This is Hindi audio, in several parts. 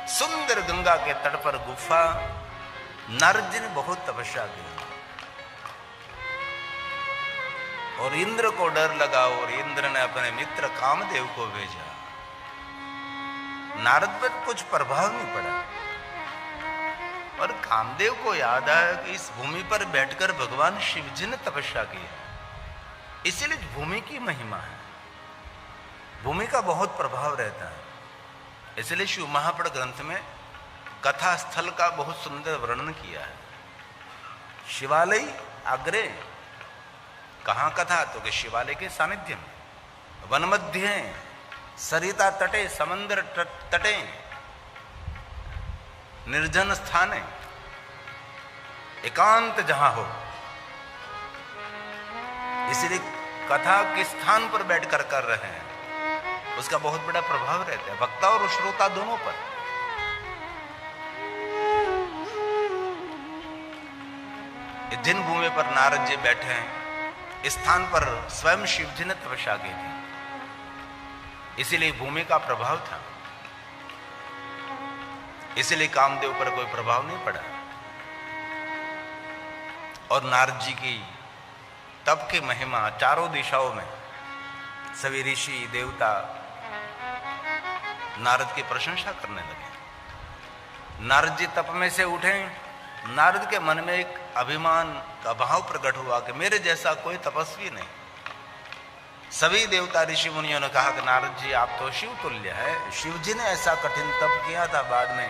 सुंदर गंगा के तट पर गुफा, नारद जी ने बहुत तपस्या की और इंद्र को डर लगा और इंद्र ने अपने मित्र कामदेव को भेजा। नारद पर कुछ प्रभाव नहीं पड़ा और कामदेव को याद आया कि इस भूमि पर बैठकर भगवान शिव जी ने तपस्या की है, इसीलिए भूमि की महिमा है, भूमि का बहुत प्रभाव रहता है। इसलिए शिव महापुराण ग्रंथ में कथा स्थल का बहुत सुंदर वर्णन किया है। शिवालय अग्रे, कहां कथा, तो कि शिवालय के सानिध्य में, वन मध्य, सरिता तटे, समंदर तटे, निर्जन स्थाने, एकांत जहां हो। इसलिए कथा किस स्थान पर बैठकर कर रहे हैं उसका बहुत बड़ा प्रभाव रहता है, वक्ता और श्रोता दोनों पर। जिन भूमि पर नारद जी बैठे हैं, इस स्थान पर स्वयं शिव जी ने तपस्या की थी, इसीलिए भूमि का प्रभाव था, इसीलिए कामदेव पर कोई प्रभाव नहीं पड़ा। और नारद जी की तप की महिमा चारों दिशाओं में, सभी ऋषि देवता नारद की प्रशंसा करने लगे। नारद जी तप में से उठे, नारद के मन में एक अभिमान का भाव प्रकट हुआ कि मेरे जैसा कोई तपस्वी नहीं। सभी देवता ऋषि मुनियों ने कहा कि नारद जी आप तो शिव तुल्य है, शिव जी ने ऐसा कठिन तप किया था, बाद में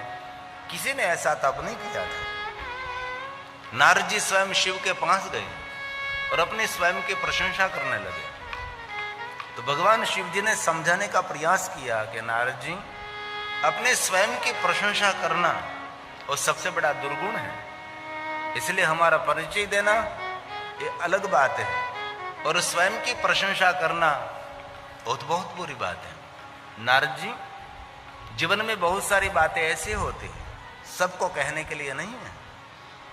किसी ने ऐसा तप नहीं किया था। नारद जी स्वयं शिव के पास गए और अपने स्वयं की प्रशंसा करने लगे। तो भगवान शिव जी ने समझाने का प्रयास किया कि नारद जी, अपने स्वयं की प्रशंसा करना वो सबसे बड़ा दुर्गुण है, इसलिए हमारा परिचय देना ये अलग बात है और स्वयं की प्रशंसा करना बहुत बहुत बुरी बात है। नारद जी, जीवन में बहुत सारी बातें ऐसी होती हैं सबको कहने के लिए नहीं है,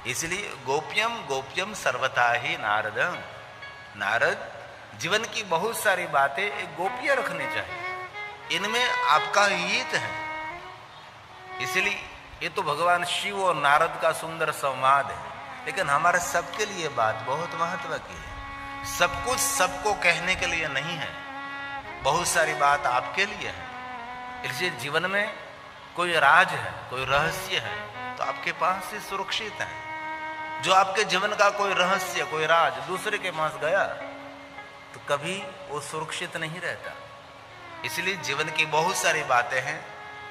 इसलिए गोप्यम गोप्यम सर्वथा ही नारद। नारद, जीवन की बहुत सारी बातें एक गोप्य रखनी चाहिए, इनमें आपका हित है। इसलिए ये तो भगवान शिव और नारद का सुंदर संवाद है, लेकिन हमारे सबके लिए बात बहुत महत्व की है। सब कुछ सबको कहने के लिए नहीं है, बहुत सारी बात आपके लिए है। इसलिए जीवन में कोई राज है, कोई रहस्य है तो आपके पास से सुरक्षित है। जो आपके जीवन का कोई रहस्य, कोई राज दूसरे के पास गया तो कभी वो सुरक्षित नहीं रहता। इसलिए जीवन की बहुत सारी बातें हैं,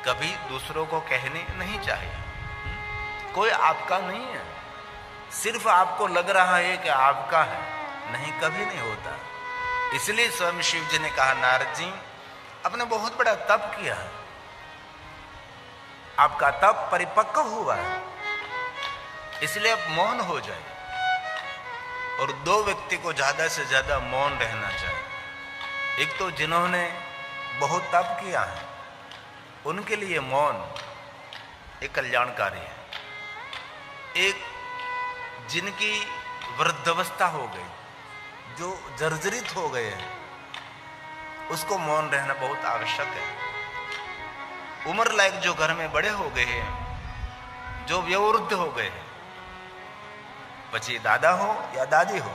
कभी दूसरों को कहनी नहीं चाहिए। कोई आपका नहीं है, सिर्फ आपको लग रहा है कि आपका है, नहीं, कभी नहीं होता। इसलिए स्वयं शिव जी ने कहा, नारद जी आपने बहुत बड़ा तप किया है, आपका तप परिपक्व हुआ है, इसलिए आप मौन हो जाए। और दो व्यक्ति को ज्यादा से ज्यादा मौन रहना चाहिए। एक तो जिन्होंने बहुत तप किया है उनके लिए मौन एक कल्याणकारी है। एक जिनकी वृद्धावस्था हो गई, जो जर्जरित हो गए हैं, उसको मौन रहना बहुत आवश्यक है। उम्र लायक जो घर में बड़े हो गए हैं, जो वयोवृद्ध हो गए हैं, बच्चे दादा हो या दादी हो,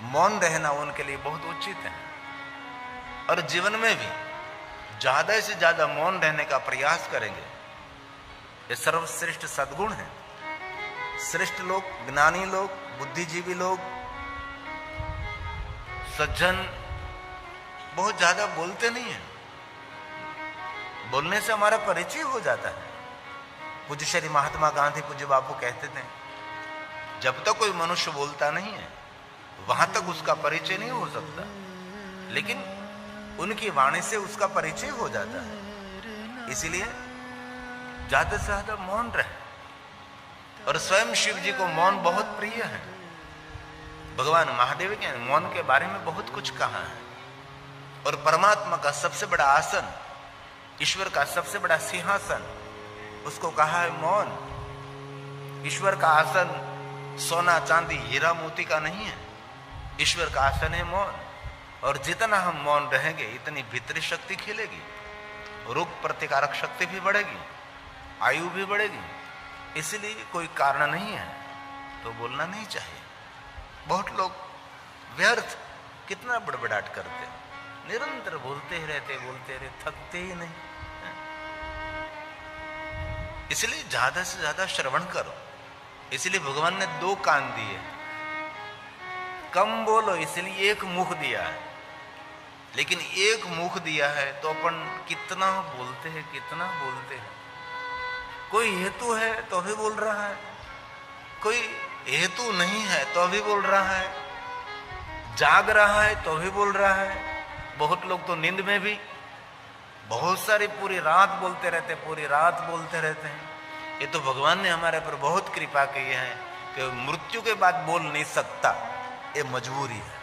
मौन रहना उनके लिए बहुत उचित है। और जीवन में भी ज्यादा से ज्यादा मौन रहने का प्रयास करेंगे, ये सर्वश्रेष्ठ सद्गुण है। श्रेष्ठ लोग, ज्ञानी लोग, बुद्धिजीवी लोग, सज्जन बहुत ज्यादा बोलते नहीं है, बोलने से हमारा परिचय हो जाता है। पूज्य श्री महात्मा गांधी पूज्य बापू कहते थे, जब तक कोई मनुष्य बोलता नहीं है वहां तक उसका परिचय नहीं हो सकता, लेकिन उनकी वाणी से उसका परिचय हो जाता है। इसलिए ज्यादा से ज्यादा मौन रहे। और स्वयं शिव जी को मौन बहुत प्रिय है। भगवान महादेव के मौन के बारे में बहुत कुछ कहा है। और परमात्मा का सबसे बड़ा आसन, ईश्वर का सबसे बड़ा सिंहासन, उसको कहा है मौन। ईश्वर का आसन सोना चांदी हीरा मोती का नहीं है, ईश्वर का आसन है मौन। और जितना हम मौन रहेंगे इतनी भीतरी शक्ति खिलेगी, रोग प्रतिकारक शक्ति भी बढ़ेगी। आयु भी बढ़ेगी, इसलिए कोई कारण नहीं है तो बोलना नहीं चाहिए। बहुत लोग व्यर्थ कितना बड़बड़ाहट करते, निरंतर बोलते ही रहते, थकते ही नहीं। इसलिए ज्यादा से ज्यादा श्रवण करो। इसलिए भगवान ने 2 कान दिए, कम बोलो इसलिए 1 मुख दिया है। लेकिन 1 मुख दिया है तो अपन कितना बोलते हैं, कितना बोलते हैं। कोई हेतु है तो भी बोल रहा है, कोई हेतु नहीं है तो भी बोल रहा है, जाग रहा है तो भी बोल रहा है। बहुत लोग तो नींद में भी बहुत सारी पूरी रात बोलते रहते, पूरी रात बोलते रहते हैं। ये तो भगवान ने हमारे पर बहुत कृपा की है कि मृत्यु के बाद बोल नहीं सकता, ये मजबूरी है।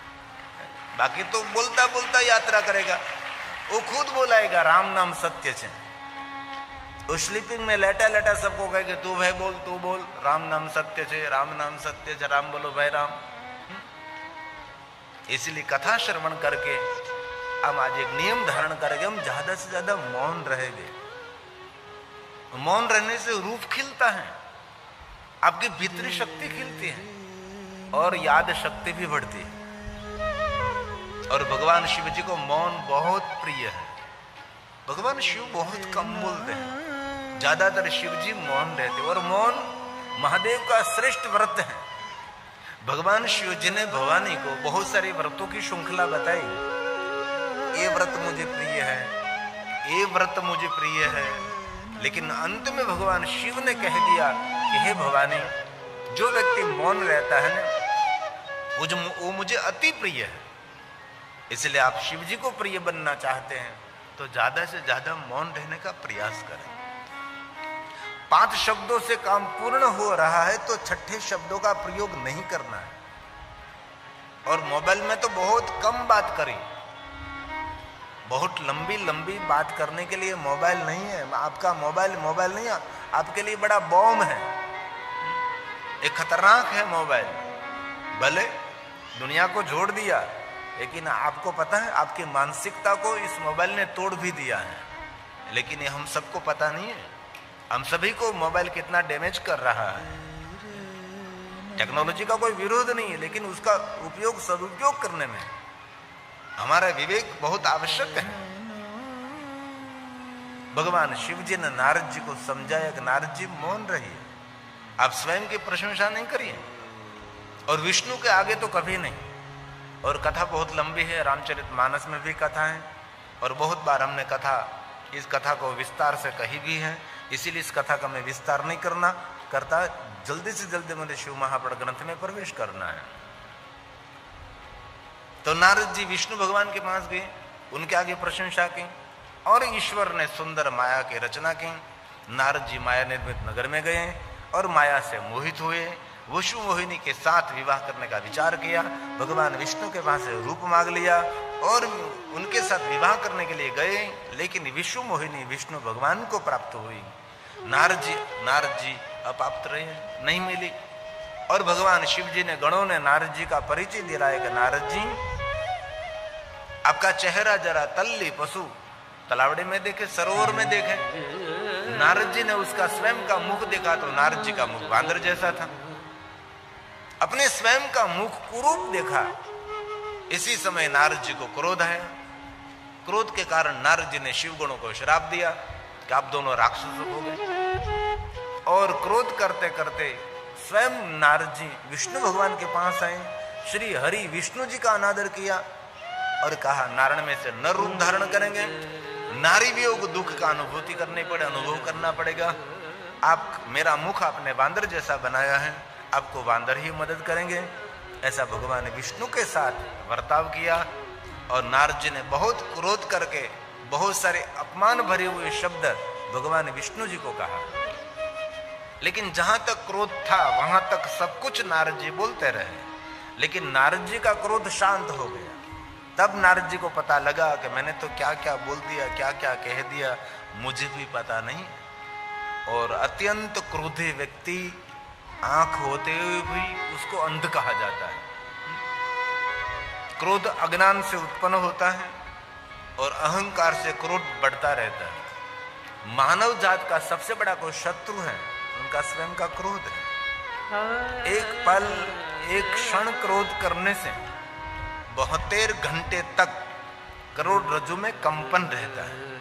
बाकी तो बोलता बोलता यात्रा करेगा, वो खुद बोलाएगा राम नाम सत्य छे। वो स्लीपिंग में लेटा लेटा सबको कहे कि तू भाई बोल, तू बोल, राम नाम सत्य छे, राम नाम सत्य छे, राम बोलो भाई राम। इसलिए कथा श्रवण करके हम आज एक नियम धारण करेंगे, हम ज्यादा से ज्यादा मौन रहेंगे। मौन रहने से रूप खिलता है, आपकी भीतरी शक्ति खिलती है और याद शक्ति भी बढ़ती है। और भगवान शिव जी को मौन बहुत प्रिय है। भगवान शिव बहुत कम बोलते हैं, ज्यादातर शिव जी मौन रहते, और मौन महादेव का श्रेष्ठ व्रत है। भगवान शिव जी ने भवानी को बहुत सारे व्रतों की श्रृंखला बताई। ये व्रत मुझे प्रिय है, ये व्रत मुझे प्रिय है, लेकिन अंत में भगवान शिव ने कह दिया कि हे भवानी, जो व्यक्ति मौन रहता है ना, वो मुझे अति प्रिय है। इसलिए आप शिव जी को प्रिय बनना चाहते हैं तो ज्यादा से ज्यादा मौन रहने का प्रयास करें। 5 शब्दों से काम पूर्ण हो रहा है तो 6ठे शब्दों का प्रयोग नहीं करना है। और मोबाइल में तो बहुत कम बात करें। बहुत लंबी लंबी बात करने के लिए मोबाइल नहीं है। आपका मोबाइल नहीं है, आपके लिए बड़ा बॉम्ब है, एक खतरनाक है मोबाइल। भले दुनिया को जोड़ दिया, लेकिन आपको पता है आपकी मानसिकता को इस मोबाइल ने तोड़ भी दिया है। लेकिन ये हम सबको पता नहीं है। हम सभी को मोबाइल कितना डैमेज कर रहा है। टेक्नोलॉजी का कोई विरोध नहीं है, लेकिन उसका उपयोग सदुपयोग करने में हमारा विवेक बहुत आवश्यक है। भगवान शिव जी ने नारद जी को समझाया कि नारद जी मौन रहिए, आप स्वयं की प्रशंसा नहीं करिए, और विष्णु के आगे तो कभी नहीं। और कथा बहुत लंबी है, रामचरितमानस में भी कथा है, और बहुत बार हमने इस कथा को विस्तार से कही भी है। इसीलिए इस कथा का मैं विस्तार नहीं करता, जल्दी से जल्दी मुझे शिव महापुराण ग्रंथ में प्रवेश करना है। तो नारद जी विष्णु भगवान के पास गए, उनके आगे प्रशंसा की, और ईश्वर ने सुंदर माया की रचना की। नारद जी माया निर्मित नगर में गए और माया से मोहित हुए। वसु मोहिनी के साथ विवाह करने का विचार किया। भगवान विष्णु के पास रूप मांग लिया और उनके साथ विवाह करने के लिए गए, लेकिन विष्णु मोहिनी विष्णु भगवान को प्राप्त हुई। नारद जी अप्राप्त रहे, नहीं मिली। और भगवान शिव जी ने, गणों ने नारद जी का परिचय दिलाया कि नारद जी, आपका चेहरा जरा तल्ली पशु तलावड़े में देखे, सरोवर में देखे। नारद जी ने उसका स्वयं का मुख देखा तो नारद जी का मुख बांदर जैसा था। अपने स्वयं का मुख कुरूप देखा। इसी समय नारद जी को क्रोध आया। क्रोध के कारण नारद जी ने शिव गणों को श्राप दिया कि आप दोनों राक्षस हो गए। और क्रोध करते करते स्वयं नारद जी विष्णु भगवान के पास आए। श्री हरि विष्णु जी का अनादर किया और कहा, नारायण में से नर रूप धारण करेंगे, नारी वियोग दुख का अनुभूति अनुभव करना पड़ेगा। आप, मेरा मुख आपने बांदर जैसा बनाया है, आपको बांदर ही मदद करेंगे। ऐसा भगवान विष्णु के साथ बर्ताव किया। और नारद जी ने बहुत क्रोध करके बहुत सारे अपमान भरे हुए शब्द भगवान विष्णु जी को कहा। लेकिन जहां तक क्रोध था वहां तक सब कुछ नारद जी बोलते रहे। लेकिन नारद जी का क्रोध शांत हो गया। तब नारद जी को पता लगा कि मैंने तो क्या क्या बोल दिया, क्या क्या कह दिया, मुझे भी पता नहीं। और अत्यंत क्रोधी व्यक्ति, आंख होते हुए भी उसको अंध कहा जाता है। क्रोध अज्ञान से उत्पन्न होता है और अहंकार से क्रोध बढ़ता रहता है। मानव जात का सबसे बड़ा कोई शत्रु है, उनका स्वयं का क्रोध है। एक पल, एक क्षण क्रोध करने से 72 घंटे तक करोड़रज्जु में कंपन रहता है।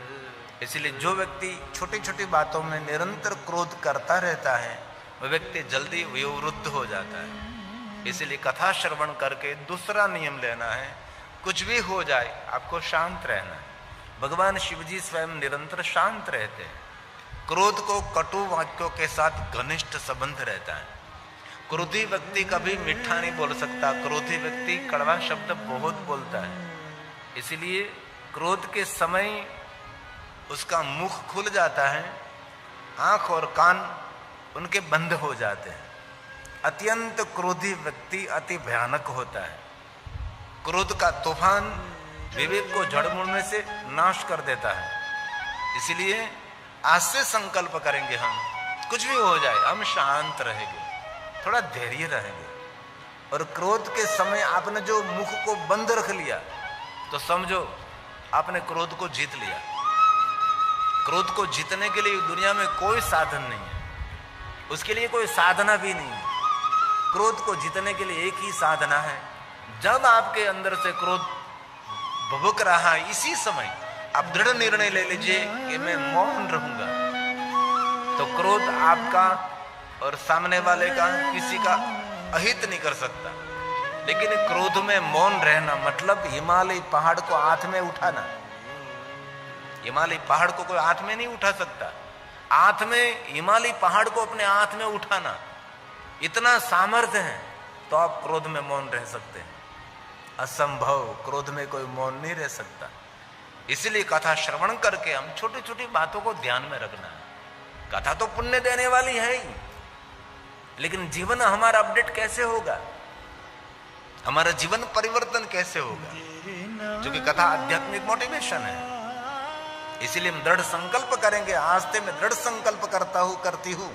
इसलिए जो व्यक्ति छोटी छोटी बातों में निरंतर क्रोध करता रहता है, वह व्यक्ति जल्दी वयोवृद्ध हो जाता है। इसलिए कथा श्रवण करके दूसरा नियम लेना है, कुछ भी हो जाए आपको शांत रहना है। भगवान शिवजी स्वयं निरंतर शांत रहते हैं। क्रोध को कटु वाक्यों के साथ घनिष्ठ संबंध रहता है। क्रोधी व्यक्ति कभी मीठा नहीं बोल सकता, क्रोधी व्यक्ति कड़वा शब्द बहुत बोलता है। इसलिए क्रोध के समय उसका मुख खुल जाता है, आंख और कान उनके बंद हो जाते हैं। अत्यंत क्रोधी व्यक्ति अति भयानक होता है। क्रोध का तूफान विवेक को जड़मूल में से नाश कर देता है। इसलिए आज से संकल्प करेंगे, हम कुछ भी हो जाए हम शांत रहेंगे, थोड़ा धैर्य रहेंगे। और क्रोध के समय आपने जो मुख को बंद रख लिया तो समझो आपने क्रोध को जीत लिया। क्रोध को जीतने के लिए दुनिया में कोई साधन नहीं है, उसके लिए कोई साधना भी नहीं है। क्रोध को जीतने के लिए एक ही साधना है, जब आपके अंदर से क्रोध भभक रहा है, इसी समय आप दृढ़ निर्णय ले लीजिए कि मैं मौन रहूंगा। तो क्रोध आपका और सामने वाले का, किसी का अहित नहीं कर सकता। लेकिन क्रोध में मौन रहना मतलब हिमालय पहाड़ को हाथ में उठाना। हिमालय पहाड़ को कोई हाथ में नहीं उठा सकता। हाथ में हिमालय पहाड़ को अपने हाथ में उठाना, इतना सामर्थ्य है तो आप क्रोध में मौन रह सकते हैं। असंभव, क्रोध में कोई मौन नहीं रह सकता। इसलिए कथा श्रवण करके हम छोटी छोटी बातों को ध्यान में रखना है। कथा तो पुण्य देने वाली है ही, लेकिन जीवन हमारा अपडेट कैसे होगा, हमारा जीवन परिवर्तन कैसे होगा, क्योंकि कथा आध्यात्मिक मोटिवेशन है। इसलिए हम दृढ़ संकल्प करेंगे। आज से मैं दृढ़ संकल्प करता हूं, करती हूं,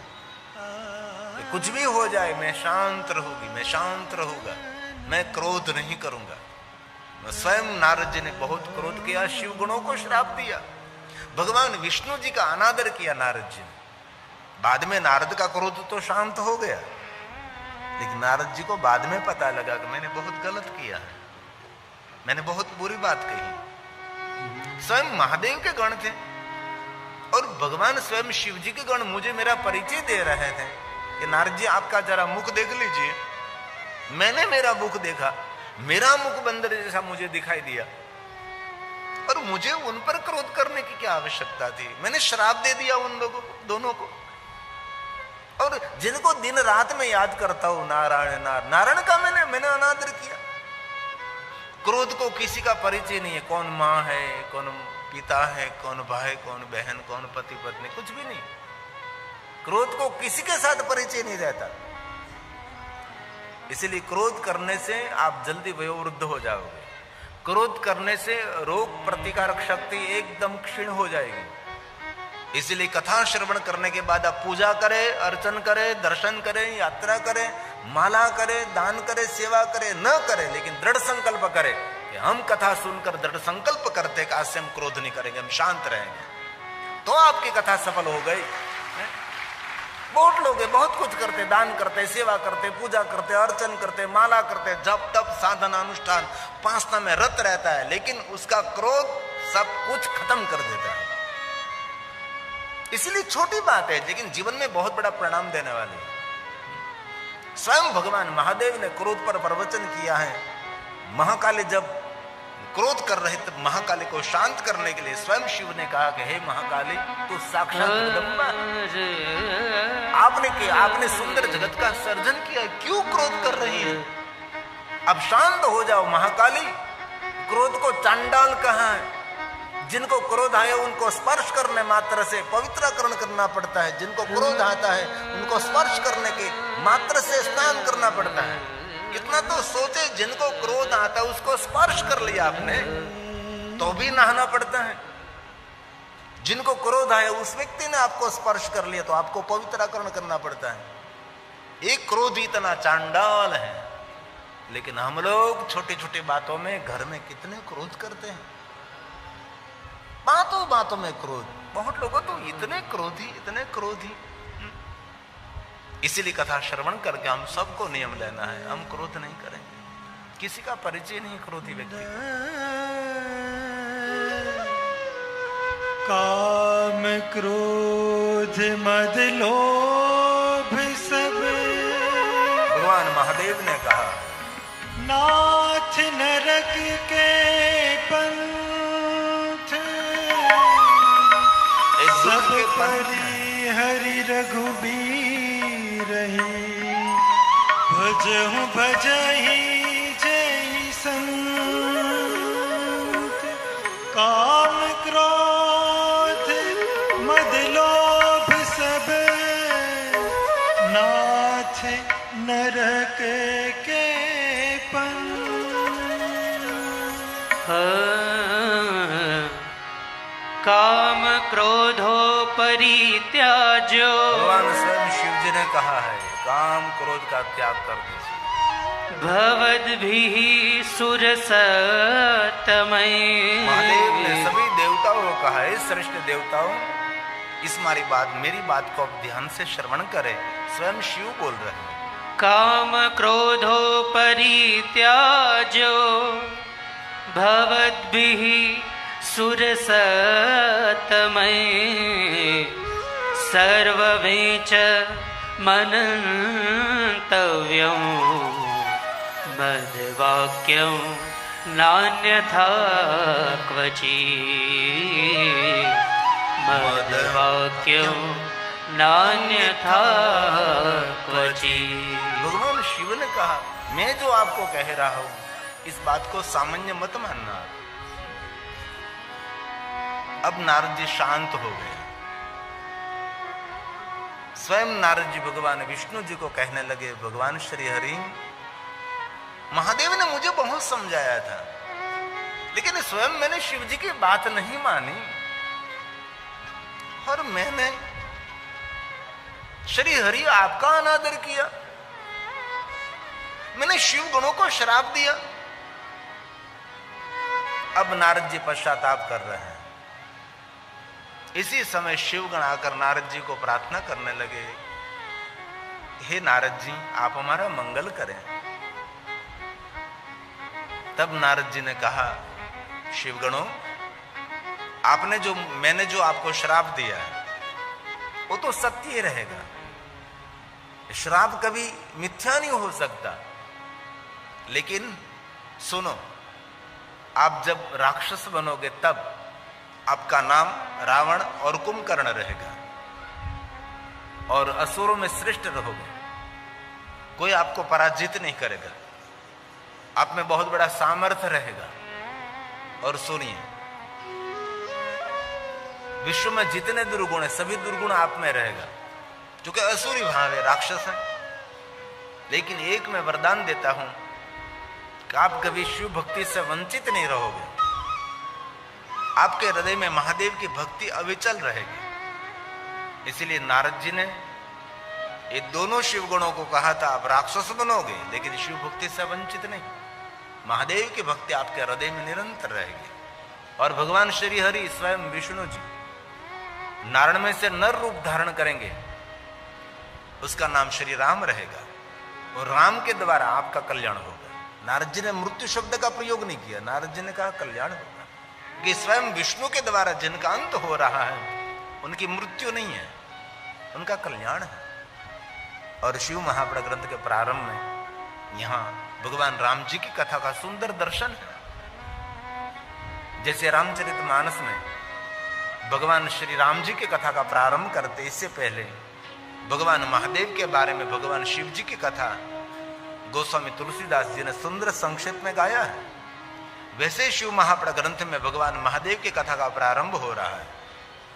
कुछ भी हो जाए मैं शांत रहूंगी, मैं शांत रहूंगा, मैं क्रोध नहीं करूंगा। स्वयं नारद जी ने बहुत क्रोध किया, शिव गुणों को श्राप दिया, भगवान विष्णु जी का अनादर किया नारद जी ने। बाद में नारद का क्रोध तो शांत हो गया, लेकिन नारद जी को बाद में पता लगा कि मैंने बहुत गलत किया है, मैंने बहुत बुरी बात कही। स्वयं महादेव के गण थे और भगवान स्वयं शिव जी के गण मुझे मेरा परिचय दे रहे थे कि नारद जी आपका जरा मुख देख लीजिए। मैंने मेरा मुख देखा, मेरा मुख बंदर जैसा मुझे दिखाई दिया, और मुझे उन पर क्रोध करने की क्या आवश्यकता थी। मैंने श्राप दे दिया उन लोगों को, दोनों को। और जिनको दिन रात में याद करता हूं नारायण नारायण का मैंने अनादर किया। क्रोध को किसी का परिचय नहीं है, कौन माँ है, कौन पिता है, कौन भाई, कौन बहन, कौन पति पत्नी, कुछ भी नहीं। क्रोध को किसी के साथ परिचय नहीं रहता। इसलिए क्रोध करने से आप जल्दी वयोवृद्ध हो जाओगे। क्रोध करने से रोग प्रतिकारक शक्ति एकदम क्षीण हो जाएगी। इसलिए कथा श्रवण करने के बाद आप पूजा करें, अर्चन करें, दर्शन करें, यात्रा करें, माला करें, दान करें, सेवा करें, न करें, लेकिन दृढ़ संकल्प करें कि हम कथा सुनकर दृढ़ संकल्प करते कि आज से हम क्रोध नहीं करेंगे, हम शांत रहेंगे, तो आपकी कथा सफल हो गई। बहुत लोग बहुत कुछ करते, दान करते, सेवा करते, पूजा करते, अर्चन करते, माला करते, जब तब साधन अनुष्ठान उपासना में रत रहता है, लेकिन उसका क्रोध सब कुछ खत्म कर देता है। इसलिए छोटी बात है, लेकिन जीवन में बहुत बड़ा परिणाम देने वाली है। स्वयं भगवान महादेव ने क्रोध पर प्रवचन किया है। महाकाली जब क्रोध कर रहे तब महाकाली को शांत करने के लिए स्वयं शिव ने कहा कि हे महाकाली, तू साक्षात जगदम्बा, आपने सुंदर जगत का सर्जन किया, क्यों क्रोध कर रही है? अब शांत हो जाओ महाकाली। क्रोध को चांडाल कहा है। जिनको क्रोध आए उनको स्पर्श करने मात्र से पवित्रकरण करना पड़ता है। जिनको क्रोध आता है उनको स्पर्श करने के मात्र से स्नान करना पड़ता है। इतना तो सोचे, जिनको क्रोध आता है उसको स्पर्श कर लिया आपने तो भी नहाना पड़ता है। जिनको क्रोध आया उस व्यक्ति ने आपको स्पर्श कर लिया तो आपको पवित्रकरण करना पड़ता है। एक क्रोध इतना चांडाल है, लेकिन हम लोग छोटी छोटी बातों में घर में कितने क्रोध करते हैं। बातों बातों में क्रोध। बहुत लोग तो इतने क्रोधी। इसीलिए कथा श्रवण करके हम सबको नियम लेना है, हम क्रोध नहीं करेंगे, किसी का परिचय नहीं क्रोधी व्यक्ति। काम क्रोध मद लोभ सब, भगवान महादेव ने कहा, नाथ नरक के पंथ, सब परि हरि रघुबीर रही, भजहु भजहि जय संत। काम क्रोध मद लोभ सब, नाथ नरक के काम क्रोधो परित्याज्यो, भगवान स्वयं शिव जी ने कहा है काम क्रोध का त्याग कर दीजिए। भवद्भिः सुरसतमय, महादेव ने सभी देवताओं को कहा है, श्रेष्ठ देवताओं मेरी बात को अब ध्यान से श्रवण करें। स्वयं शिव बोल रहे हैं। काम क्रोधो परित्याज्यो, भवद्भिः सुरसतमय, सर्ववेच मनन्तव्यं, मद्वाक्यं नान्यथा क्वचित्, मद्वाक्यं नान्यथा क्वचित्। भगवान शिव ने कहा मैं जो आपको कह रहा हूं इस बात को सामान्य मत मानना। अब नारद जी शांत हो गए। स्वयं नारद जी भगवान विष्णु जी को कहने लगे, भगवान श्री हरि, महादेव ने मुझे बहुत समझाया था, लेकिन स्वयं मैंने शिव जी की बात नहीं मानी और मैंने श्री हरि आपका अनादर किया, मैंने शिव गुणों को श्राप दिया। अब नारद जी पश्चाताप कर रहे हैं। इसी समय शिवगण आकर नारद जी को प्रार्थना करने लगे, हे नारद जी आप हमारा मंगल करें। तब नारद जी ने कहा, शिवगणों मैंने जो आपको श्राप दिया है वो तो सत्य ही रहेगा, श्राप कभी मिथ्या नहीं हो सकता। लेकिन सुनो, आप जब राक्षस बनोगे तब आपका नाम रावण और कुंभकर्ण रहेगा और असुरों में श्रेष्ठ रहोगे, कोई आपको पराजित नहीं करेगा, आप में बहुत बड़ा सामर्थ्य रहेगा। और सुनिए, विश्व में जितने दुर्गुण है सभी दुर्गुण आप में रहेगा, क्योंकि असुरी भाव है, राक्षस है। लेकिन एक मैं वरदान देता हूं कि आप कभी शिव भक्ति से वंचित नहीं रहोगे, आपके हृदय में महादेव की भक्ति अविचल रहेगी। इसलिए नारद जी ने ये दोनों शिव गुणों को कहा था, आप राक्षस बनोगे लेकिन शिव भक्ति से वंचित नहीं, महादेव की भक्ति आपके हृदय में निरंतर रहेगी। और भगवान श्री हरि स्वयं विष्णु जी नारायण में से नर रूप धारण करेंगे, उसका नाम श्री राम रहेगा और राम के द्वारा आपका कल्याण होगा। नारद जी ने मृत्यु शब्द का प्रयोग नहीं किया, नारद जी ने कहा कल्याण होगा, कि स्वयं विष्णु के द्वारा जिनका अंत हो रहा है उनकी मृत्यु नहीं है, उनका कल्याण है। और शिव महापुराण ग्रंथ के प्रारंभ में यहाँ भगवान राम जी की कथा का सुंदर दर्शन है। जैसे रामचरितमानस में भगवान श्री राम जी की कथा का प्रारंभ करते इससे पहले भगवान महादेव के बारे में भगवान शिव जी की कथा गोस्वामी तुलसीदास जी ने सुंदर संक्षेप में गाया है, वैसे शिव महापुराण ग्रंथ में भगवान महादेव की कथा का प्रारंभ हो रहा है।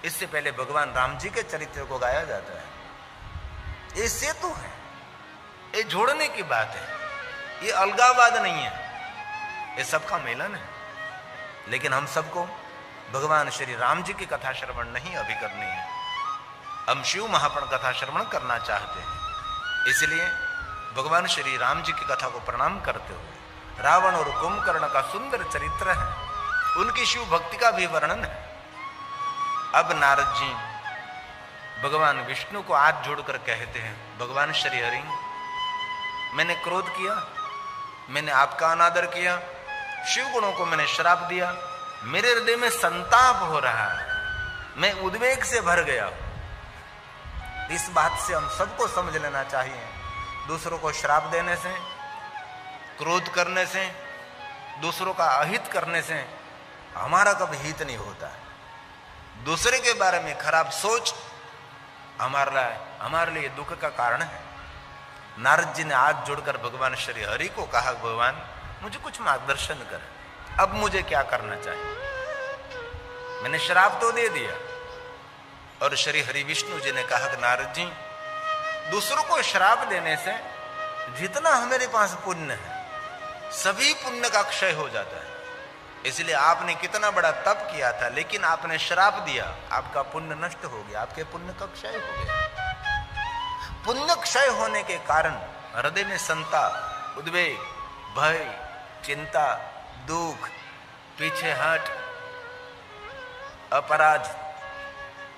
इससे पहले भगवान राम जी के चरित्र को गाया जाता है। ये सेतु है, ये जोड़ने की बात है, ये अलगाववाद नहीं है, ये सबका मेलन है। लेकिन हम सबको भगवान श्री राम जी की कथा श्रवण नहीं अभी करनी है, हम शिव महापुराण कथा श्रवण करना चाहते हैं। इसलिए भगवान श्री राम जी की कथा को प्रणाम करते हुए रावण और कुंभकर्ण का सुंदर चरित्र है, उनकी शिव भक्ति का भी वर्णन है। अब नारद जी भगवान विष्णु को हाथ जोड़कर कहते हैं, भगवान श्री हरि, मैंने क्रोध किया, मैंने आपका अनादर किया, शिव गुणों को मैंने श्राप दिया, मेरे हृदय में संताप हो रहा है, मैं उद्वेग से भर गया। इस बात से हम सबको समझ लेना चाहिए, दूसरों को श्राप देने से, क्रोध करने से, दूसरों का अहित करने से हमारा कभी हित नहीं होता है। दूसरे के बारे में खराब सोच हमारे लिए दुख का कारण है। नारद जी ने हाथ जोड़कर भगवान श्री हरि को कहा, भगवान मुझे कुछ मार्गदर्शन कर, अब मुझे क्या करना चाहिए? मैंने श्राप तो दे दिया। और श्री हरि विष्णु जी ने कहा कि नारद जी, दूसरों को श्राप देने से जितना हमारे पास पुण्य है सभी पुण्य का क्षय हो जाता है। इसलिए आपने कितना बड़ा तप किया था, लेकिन आपने श्राप दिया, आपका पुण्य नष्ट हो गया, आपके पुण्य का क्षय हो गया। पुण्य क्षय होने के कारण हृदय में संताप, उद्वेग, भय, चिंता, दुख, पीछे हट, अपराध,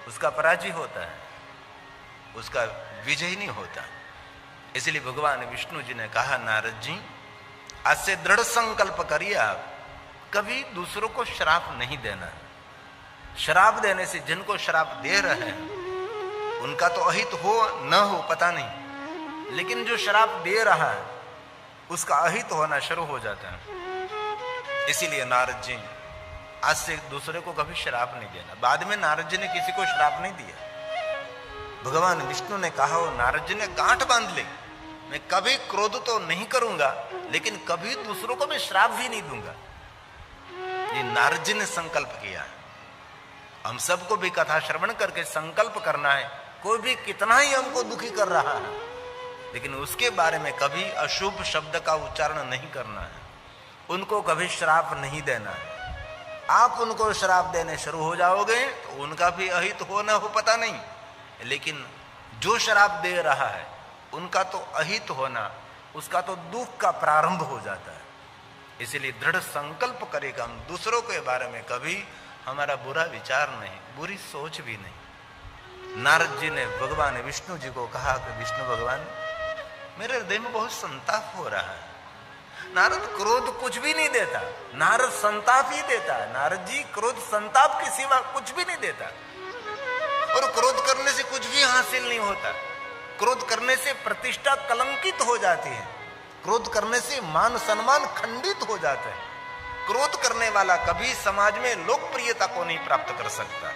उसका पराजय होता है, उसका विजय नहीं होता। इसलिए भगवान विष्णु जी ने कहा, नारद जी आज से दृढ़ संकल्प करिए, आप कभी दूसरों को श्राप नहीं देना। श्राप देने से जिनको श्राप दे रहे हैं उनका तो अहित हो न हो पता नहीं, लेकिन जो श्राप दे रहा है उसका अहित होना शुरू हो जाता है। इसीलिए नारद जी आज से दूसरे को कभी श्राप नहीं देना। बाद में नारद जी ने किसी को श्राप नहीं दिया। भगवान विष्णु ने कहा, नारद जी ने गांठ बांध ली, मैं कभी क्रोध तो नहीं करूंगा, लेकिन कभी दूसरों को मैं श्राप भी नहीं दूंगा। ये नारद जी ने संकल्प किया। हम सबको भी कथा श्रवण करके संकल्प करना है, कोई भी कितना ही हमको दुखी कर रहा है, लेकिन उसके बारे में कभी अशुभ शब्द का उच्चारण नहीं करना है, उनको कभी श्राप नहीं देना है। आप उनको श्राप देने शुरू हो जाओगे तो उनका भी अहित हो न हो पता नहीं, लेकिन जो श्राप दे रहा है उनका तो अहित होना, उसका तो दुख का प्रारंभ हो जाता है। इसलिए दृढ़ संकल्प करेगा, हम दूसरों के बारे में कभी हमारा बुरा विचार नहीं, बुरी सोच भी नहीं। नारद जी ने भगवान विष्णु जी को कहा कि विष्णु भगवान, मेरे हृदय में बहुत संताप हो रहा है। नारद क्रोध कुछ भी नहीं देता, नारद संताप ही देता है। नारद जी क्रोध संताप के सिवा कुछ भी नहीं देता, और क्रोध करने से कुछ भी हासिल नहीं होता। क्रोध करने से प्रतिष्ठा कलंकित हो जाती है, क्रोध करने से मान सम्मान खंडित हो जाता है। क्रोध करने वाला कभी समाज में लोकप्रियता को नहीं प्राप्त कर सकता।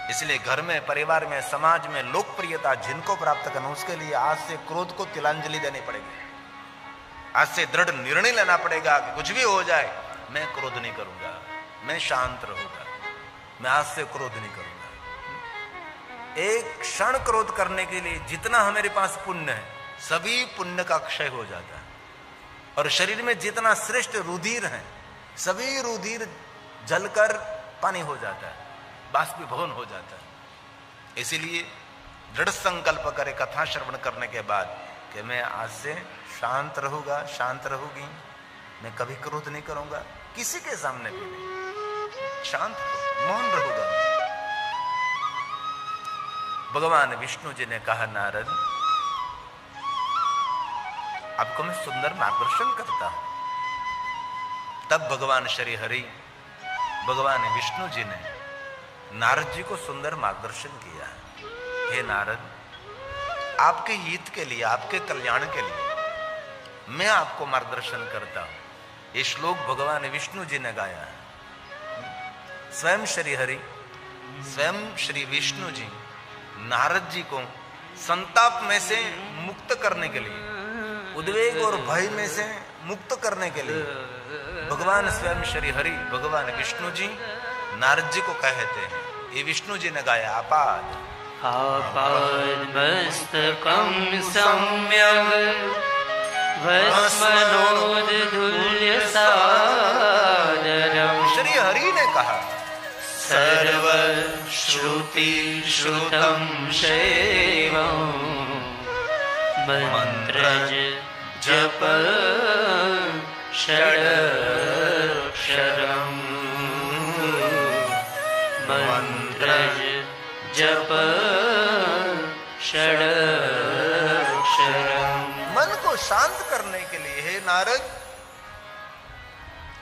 इसलिए घर में, परिवार में, समाज में लोकप्रियता जिनको प्राप्त करना, उसके लिए आज से क्रोध को तिलांजलि देनी पड़ेगी। आज से दृढ़ निर्णय लेना पड़ेगा कि कुछ भी हो जाए मैं क्रोध नहीं करूंगा, मैं शांत रहूंगा, मैं आज से क्रोध नहीं करूंगा। एक क्षण क्रोध करने के लिए जितना हमारे पास पुण्य है सभी पुण्य का क्षय हो जाता है, और शरीर में जितना श्रेष्ठ रुधिर है सभी रुधिर जलकर पानी हो जाता है, बाष्पीभवन हो जाता है। इसीलिए दृढ़ संकल्प करे कथा श्रवण करने के बाद कि मैं आज से शांत रहूंगा, शांत रहूंगी, मैं कभी क्रोध नहीं करूंगा, किसी के सामने भी नहीं, शांत मौन रहूंगा। भगवान विष्णु जी ने कहा, नारद आपको मैं सुंदर मार्गदर्शन करता हूं। तब भगवान श्री हरि, भगवान विष्णु जी ने नारद जी को सुंदर मार्गदर्शन किया। हे नारद, आपके हित के लिए, आपके कल्याण के लिए मैं आपको मार्गदर्शन करता हूं। ये श्लोक भगवान विष्णु जी ने गाया है। स्वयं श्री हरि, स्वयं श्री विष्णु जी नारद जी को संताप में से मुक्त करने के लिए, उद्वेग और भय में से मुक्त करने के लिए भगवान स्वयं श्री हरि, भगवान विष्णु जी नारद जी को कहते हैं। ये विष्णु जी ने गाया, आपाद आपादमस्तकं सम्यग् भस्मनोदधुल्य सादरम्। श्री हरि ने कहा, सर्वश्रुति श्रुतं शैवं मंत्रज जप षडक्षरम् जप षडक्षरम्। मन को शांत करने के लिए हे नारद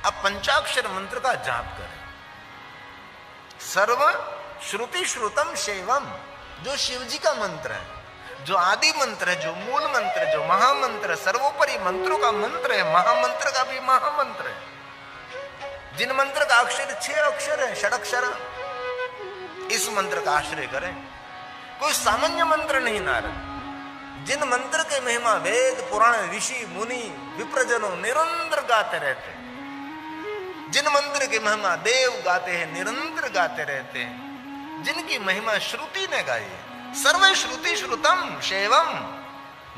अब पंचाक्षर मंत्र का जाप करें। सर्व श्रुति श्रुतम शैवम, जो शिव जी का मंत्र है, जो आदि मंत्र है, जो मूल मंत्र है, जो महामंत्र है, सर्वोपरि मंत्रों का मंत्र है, महामंत्र का भी महामंत्र है, जिन मंत्र का अक्षर 6 अक्षर है, षडक्षर, इस मंत्र का आश्रय करें। कोई सामान्य मंत्र नहीं नारद, जिन मंत्र के महिमा वेद पुराण ऋषि मुनि विप्रजनों निरंतर गाते रहते हैं, जिन मंत्र की महिमा देव गाते हैं, निरंतर गाते रहते हैं, जिनकी महिमा श्रुति ने गाई है। सर्व श्रुति श्रुतम शैवम,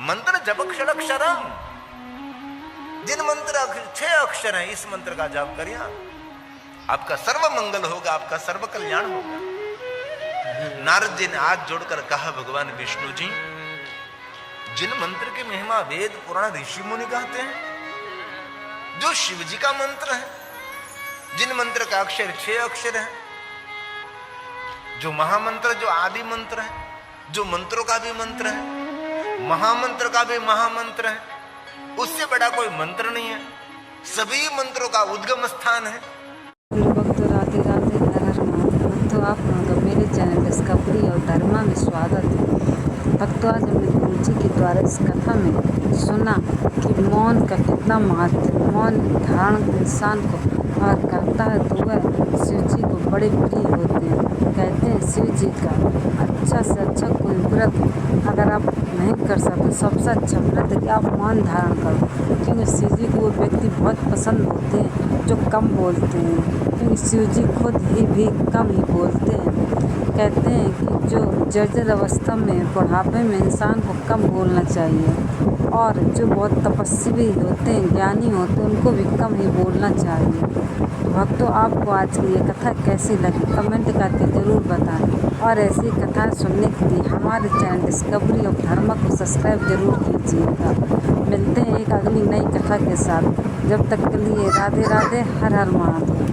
मंत्र जपक्षरक्षरम, जिन मंत्र 6 अक्षर हैं, इस मंत्र का जाप करिए, आपका सर्व मंगल होगा, आपका सर्व कल्याण होगा। नारद जी ने हाथ जोड़कर कहा, भगवान विष्णु जी, जिन मंत्र की महिमा वेद पुराण ऋषि मुनि गाते हैं, जो शिव जी का मंत्र है, जिन मंत्र का अक्षर 6 अक्षर है, जो महामंत्र, जो आदि मंत्र है, जो मंत्रों का भी मंत्र है, महामंत्र का भी महामंत्र है, उससे बड़ा कोई मंत्र नहीं है, सभी मंत्रों का उद्गम स्थान है। भक्तों राधे राधे, हर हर महादेव। भक्तों आप लोगों का मेरे चैनल डिस्कवरी और धर्मा में स्वागत है। भक्तों आज हमने गुरु जी के द्वारा इस कथा में सुना कि मौन का कितना महत्व है। मौन धारण इंसान को अगर करता है तो वह शिव जी को बड़े प्रिय होते हैं। कहते हैं शिव जी का अच्छा से अच्छा कोई व्रत अगर आप नहीं कर सकते, सबसे अच्छा व्रत है कि आप मौन धारण करो, क्योंकि शिव जी को वो व्यक्ति बहुत पसंद होते हैं जो कम बोलते हैं, क्योंकि शिव जी खुद ही भी कम ही बोलते हैं। कहते हैं कि जो जर्जर अवस्था में बुढ़ापे में इंसान को कम बोलना चाहिए, और जो बहुत तपस्वी होते हैं, ज्ञानी होते हैं, उनको भी कम ही बोलना चाहिए। तो भक्तों आपको आज की ये कथा कैसी लगी कमेंट करके ज़रूर बताएं, और ऐसी कथाएं सुनने के लिए हमारे चैनल डिस्कवरी ऑफ धर्मा को सब्सक्राइब जरूर कीजिएगा। मिलते हैं एक अगली नई कथा के साथ, जब तक के लिए राधे राधे, हर हर महादेव।